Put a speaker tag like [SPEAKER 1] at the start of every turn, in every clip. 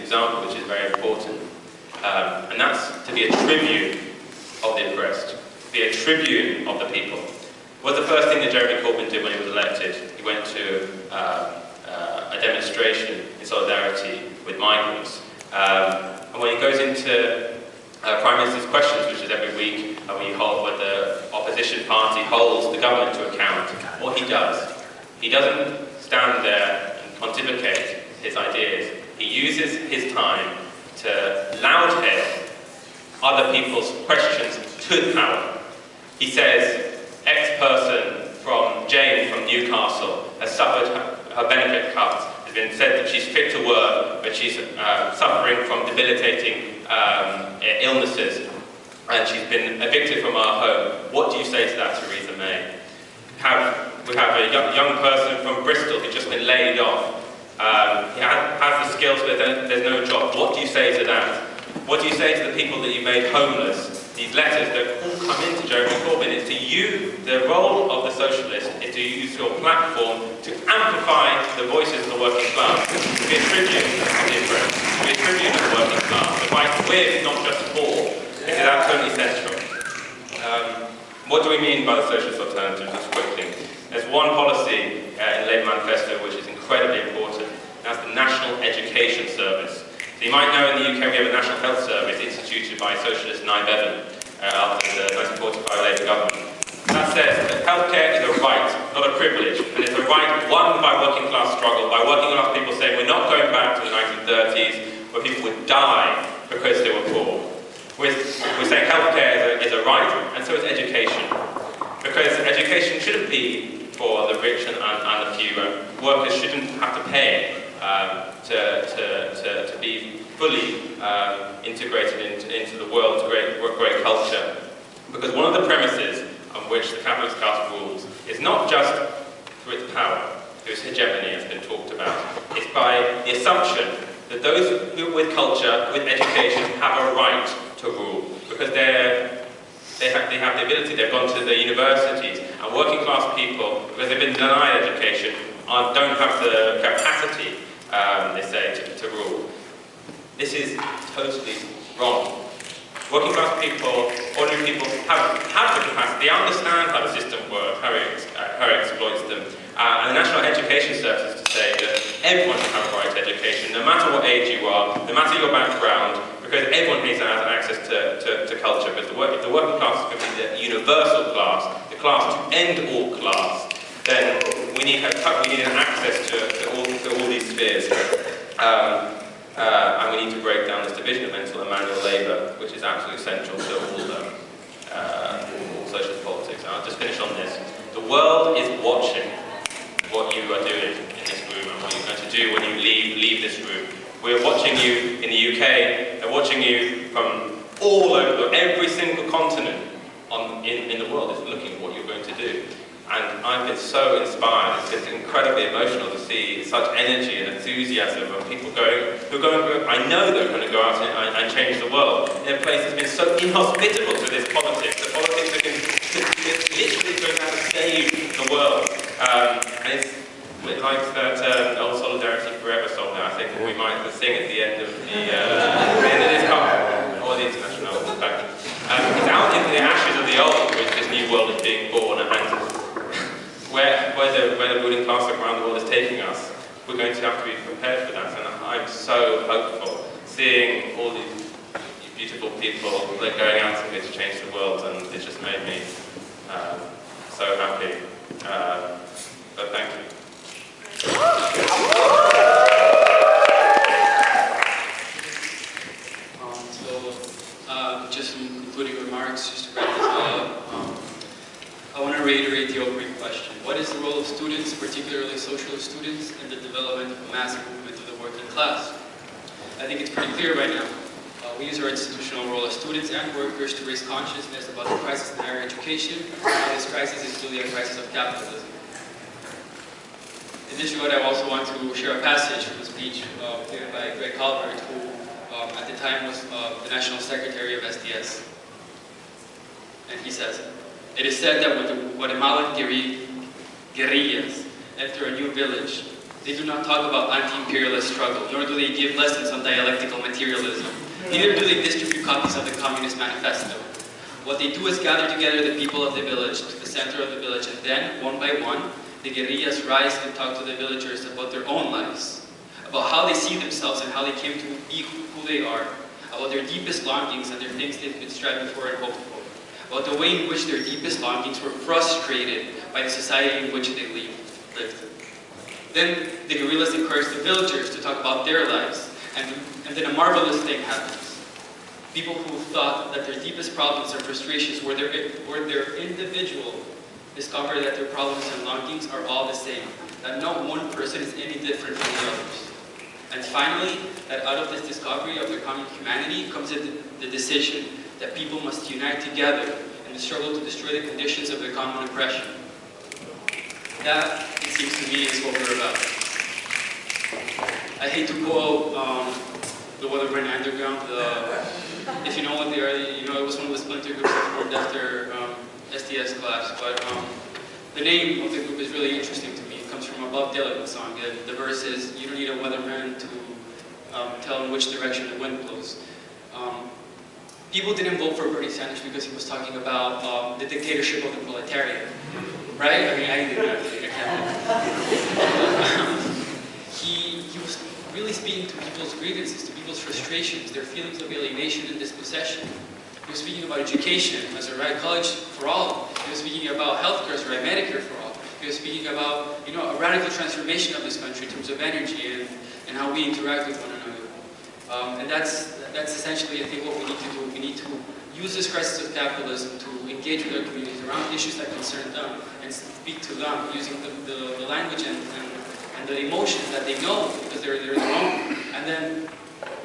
[SPEAKER 1] example which is very important, and that's to be a tribune of the oppressed, to be a tribune of the people. What was the first thing that Jeremy Corbyn did when he was elected? He went to a demonstration in solidarity with migrants. And when he goes into Prime Minister's Questions, which is every week, when the opposition party holds the government to account, what he doesn't stand there and pontificate his ideas. He uses his time to loud hail other people's questions to the power. He says, X-person from Jane from Newcastle has suffered her benefit cuts. It's been said that she's fit to work, but she's suffering from debilitating illnesses, and she's been evicted from our home. What do you say to that, Theresa May? We have a young person from Bristol who's just been laid off. He has the skills, but there's no job. What do you say to that? What do you say to the people that you made homeless? These letters that all come into Jeremy Corbyn. It's to you, the role of the socialist is to use your platform to amplify the voices of the working class, to be a tribune of the oppressed, to be a tribune of the working class, to fight with, not just for. This is absolutely central. What do we mean by the socialist alternative, just quickly? There's one policy in the Labour Manifesto which is incredibly important, and that's the National Education Service. So you might know in the UK we have a National Health Service instituted by socialist Nye Bevan after the 1945 Labour government. That says that healthcare is a right, not a privilege, and it's a right won by working class struggle, by working class people saying we're not going back to the 1930s where people would die because they were poor. We're saying healthcare is a right, and so is education. Because education shouldn't be for the rich and the few. Workers shouldn't have to pay to be fully integrated into the world's great culture. Because one of the premises on which the capitalist class rules is not just through its power, through its hegemony has been talked about. It's by the assumption that those who with culture, with education, have a right to rule. Because they have the ability, they've gone to the universities, and working class people, because they've been denied education, don't have the capacity, they say, to rule. This is totally wrong. Working class people, ordinary people, have the capacity, they understand how the system works, how it exploits them. And the National Education Service is to say that everyone should have a right to education, no matter what age you are, no matter your background, because everyone needs to have access to culture. Because if the working class is going to be the universal class, the class to end all class, then we need an access to all these spheres. And we need to break down this division of mental and manual labour, which is absolutely central to all socialist politics. And I'll just finish on this. The world is watching what you are doing in this room and what you're going to do when you leave this room. We're watching you in the UK, they're watching you from all over, every single continent in the world is looking at what you're going to do. And I've been so inspired, it's just incredibly emotional to see such energy and enthusiasm of people I know they're going to go out and change the world in a place that's been so inhospitable to this politics. The politics that is literally going to save the world. And it's like that old Solidarity Forever song that I think we might sing at the end of this conference, or the international fact. It's out into the ashes of the old, which this new world is being born, and where the ruling class around the world is taking us, we're going to have to be prepared for that. And I'm so hopeful, seeing all these beautiful people going out to change the world, and it just made me so happy. But thank you.
[SPEAKER 2] Just some concluding remarks, just to wrap this up. I want to reiterate the opening question. What is the role of students, particularly socialist students, in the development of a massive movement of the working class? I think it's pretty clear right now. We use our institutional role as students and workers to raise consciousness about the crisis in higher education, and how this crisis is really a crisis of capitalism. In this regard, I also want to share a passage from a speech given by Greg Calvert, who at the time was the National Secretary of SDS. And he says, "It is said that when the Guatemalan guerrillas enter a new village, They do not talk about anti-imperialist struggle, nor do they give lessons on dialectical materialism. Neither do they distribute copies of the Communist Manifesto. What they do is gather together the people of the village to the center of the village, and then, one by one, the guerrillas rise and talk to the villagers about their own lives, about how they see themselves and how they came to be who they are, about their deepest longings and their things they've been striving for and hoped for, about the way in which their deepest longings were frustrated by the society in which they lived. Then the guerrillas encourage the villagers to talk about their lives, and then a marvelous thing happens. People who thought that their deepest problems and frustrations were their individual discover that their problems and longings are all the same, that no one person is any different from the others. And finally, that out of this discovery of their common humanity comes the decision that people must unite together in the struggle to destroy the conditions of their common oppression. That, it seems to me, is what we're about. I hate to quote the Weatherman Underground. If you know what they are, you know it was one of the splinter groups that formed after SDS collapsed. But the name of the group is really interesting to me. It comes from a Bob Dylan song. The verse is, "You don't need a weatherman to tell in which direction the wind blows." People didn't vote for Bernie Sanders because he was talking about the dictatorship of the proletariat. Right? I mean, I did not. He was really speaking to people's grievances, to people's frustrations, their feelings of alienation and dispossession. He was speaking about education as a right college for all. He was speaking about healthcare as a right Medicare for all. He was speaking about, you know, a radical transformation of this country in terms of energy and how we interact with one another. And that's essentially, I think, what we need to do. We need to use this crisis of capitalism to engage with our communities around issues that concern them and speak to them using the language and the emotions that they know because they're their own, and then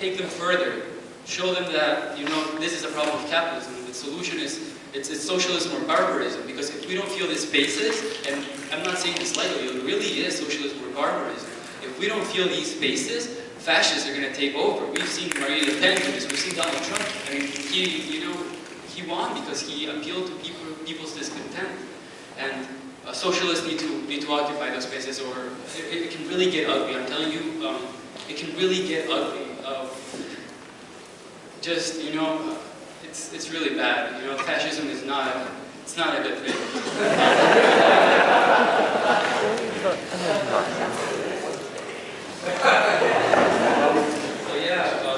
[SPEAKER 2] take them further. Show them that, you know, this is a problem of capitalism. The solution is it's socialism or barbarism, because if we don't feel this basis, and I'm not saying this lightly, it really is socialism or barbarism. If we don't feel these spaces, fascists are going to take over. We've seen Marine Le Pen do this. We've seen Donald Trump. I mean, he won because he appealed to people's discontent. And socialists need to occupy those spaces, or it can really get ugly. I'm telling you, it can really get ugly. Just, you know, it's really bad. You know, fascism is not a good thing.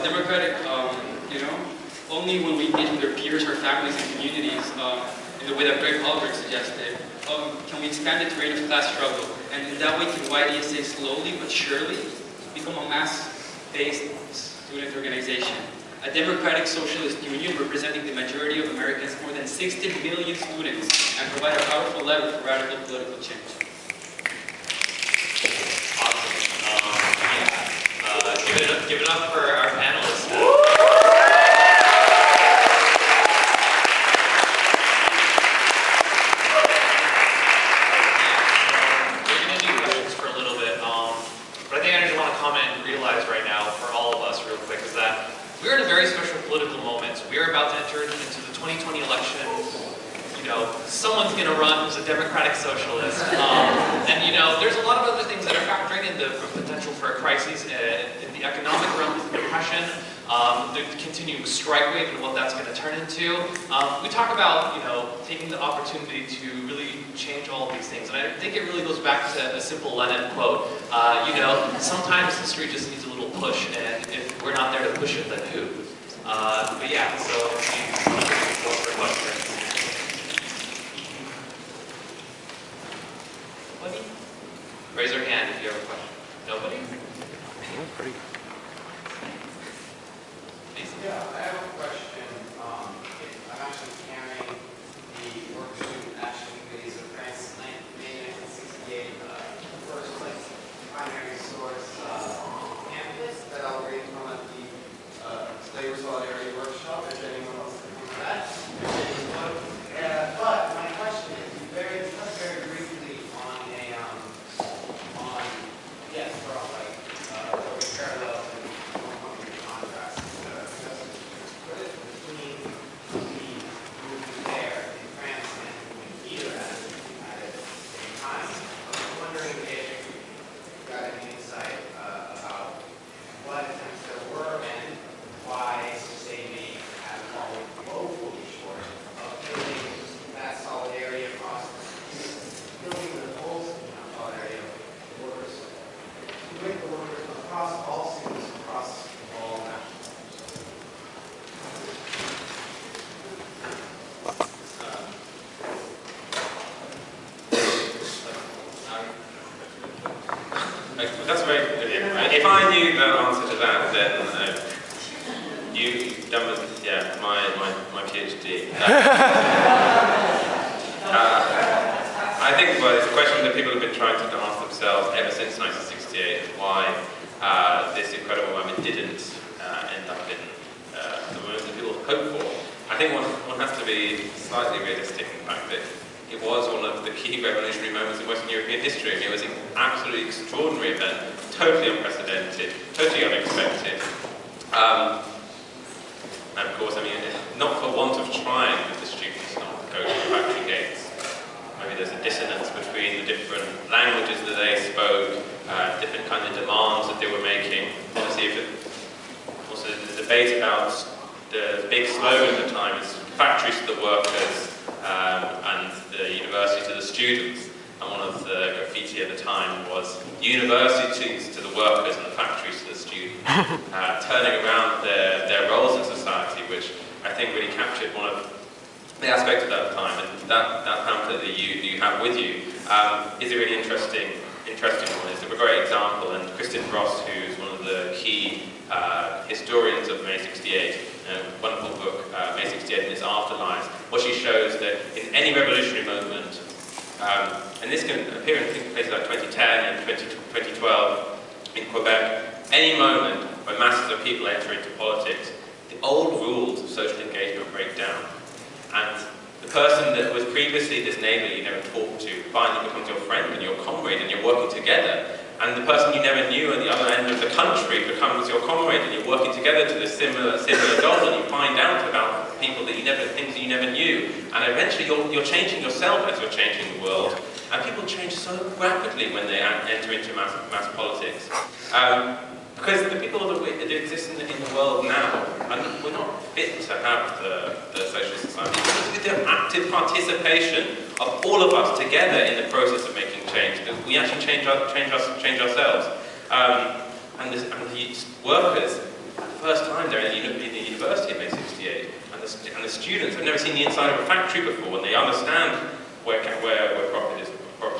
[SPEAKER 2] Democratic, you know, only when we engage with our peers, our families, and communities, in the way that Greg Halbert suggested, can we expand the terrain of class struggle, and in that way can YDSA slowly but surely become a mass-based student organization, a democratic socialist union representing the majority of Americans, more than 60 million students, and provide a powerful lever for radical political change.
[SPEAKER 1] Give it up for our panelists. We're going to do questions for a little bit, but I think I just want to comment and realize right now, for all of us real quick, is that we're in a very special political moment. We're about to enter into the 2020 election. You know, someone's going to run who's a democratic socialist. And, you know, there's a lot of other things that are factoring in the potential for a crisis in the economic realm with depression, the continuing strike wave and what that's going to turn into. We talk about, you know, taking the opportunity to really change all of these things. And I think it really goes back to a simple Lenin quote. You know, sometimes history just needs a little push, and if we're not there to push it, then who? But yeah, so for questions. Nobody? Raise your hand if you have a question. Nobody?
[SPEAKER 3] Pretty.
[SPEAKER 4] Yeah, I have a question. I'm actually carrying the work student action committees of France, May 1968, first primary source pamphlet that I'll read from at the Labor Solidarity Workshop, if anyone wants to come to that.
[SPEAKER 1] That was, yeah, my PhD. I think, well, it's a question that people have been trying to ask themselves ever since 1968, why this incredible moment didn't end up in the moment that people hoped for. I think one has to be slightly realistic in the fact that it was one of the key revolutionary moments in Western European history. I mean, it was an absolutely extraordinary event, totally unprecedented, totally unexpected. And of course, I mean, not for want of trying with the students not go to the factory gates. Maybe there's a dissonance between the different languages that they spoke, different kind of demands that they were making. Obviously, also the debate about the big slogan at the time is factories to the workers and the university to the students. And one of the graffiti at the time was universities to the workers and the factories to the students, turning around their roles in society, which I think really captured one of the aspects of that time. And that pamphlet that you have with you is a really interesting one. It's a great example, and Kristin Frost, who's one of the key historians of May 68, a wonderful book, May 68 and its Afterlives, what she shows that in any revolutionary moment, and this can appear in places like 2010 and 2012 in Quebec, any moment when masses of people enter into politics, the old rules of social engagement break down. And the person that was previously this neighbour you never talked to finally becomes your friend and your comrade, and you're working together. And the person you never knew at the other end of the country becomes your comrade, and you're working together to this similar goal, and you find out about people that things that you never knew. And eventually you're changing yourself as you're changing the world. And people change so rapidly when they enter into mass politics. Because the people that exist in the world now, we're not fit to have the socialist society. With the active participation of all of us together in the process of making change, that we actually change ourselves. And the workers, for the first time, they're in the university in May 68, and the students have never seen the inside of a factory before, and they understand where profit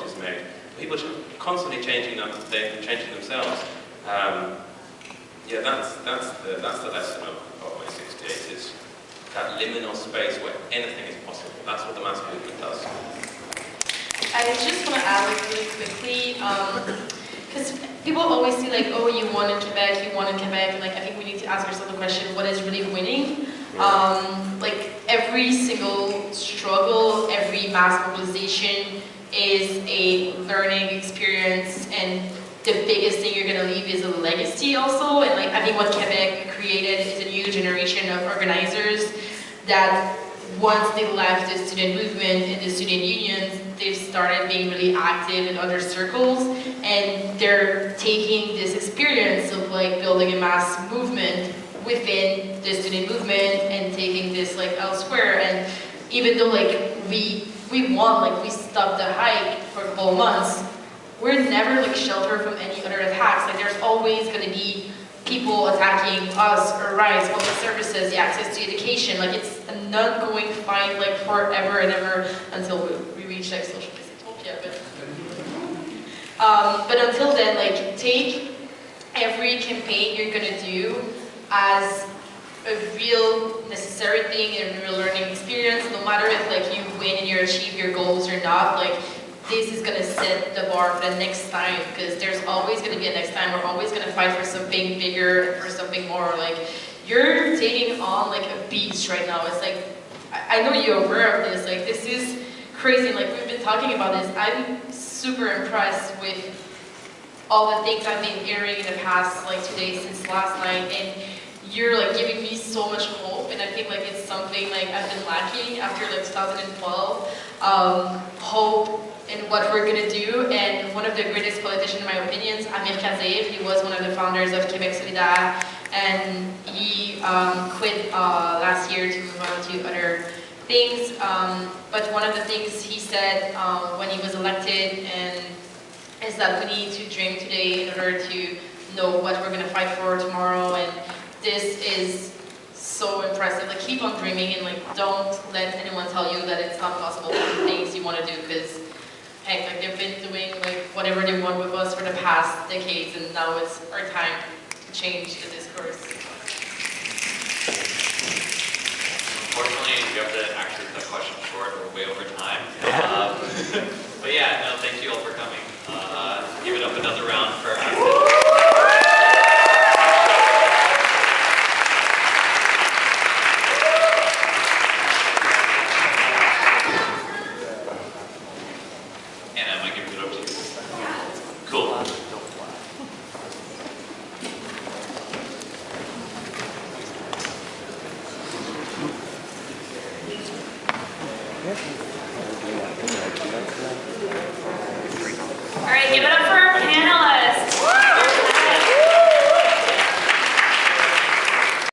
[SPEAKER 1] is made. People are constantly changing themselves. Yeah, that's the lesson of May 68, is that liminal space where anything is possible. That's what the mass movement does.
[SPEAKER 3] I just want to add really quickly, because people always say like, oh, you won in Quebec, and like, I think we need to ask ourselves the question, what is really winning? Like, every single struggle, every mass mobilization is a learning experience, and the biggest thing you're going to leave is a legacy also. And like, I think what Quebec created is a new generation of organizers that once they left the student movement and the student unions, they've started being really active in other circles, and they're taking this experience of like building a mass movement within the student movement and taking this like elsewhere. And even though like we won, like we stopped the hike for a couple of months, we're never like sheltered from any other attacks. Like there's always going to be people attacking us, our rights, public services, the access to education. Like it's an ongoing fight, like forever and ever until we reach like socialist utopia. But until then, like take every campaign you're going to do as a real necessary thing and a real learning experience, no matter if like you win and you achieve your goals or not. Like this is going to set the bar for the next time, because there's always going to be a next time. We're always going to fight for something bigger and for something more. Like, you're taking on like a beast right now. It's like, I know you're aware of this. Like, this is crazy. Like, we've been talking about this. I'm super impressed with all the things I've been hearing in the past, like, 2 days since last night. And you're like giving me so much hope, and I think like it's something like I've been lacking after like 2012. Hope in what we're gonna do. And one of the greatest politicians, in my opinion, Amir Kazeir, he was one of the founders of Québec Solidaire, and he quit last year to move on to other things. But one of the things he said when he was elected is that we need to dream today in order to know what we're gonna fight for tomorrow. And this is so impressive. Like, keep on dreaming, and like don't let anyone tell you that it's not possible for the things you want to do, because heck, like they've been doing like whatever they want with us for the past decades, and now it's our time to change the discourse.
[SPEAKER 5] We have to actually cut the question short. We're way over time. But yeah, no, thank you all for coming. Give it up another round for us. Anna, am I giving it up to you? Cool.
[SPEAKER 6] Yeah.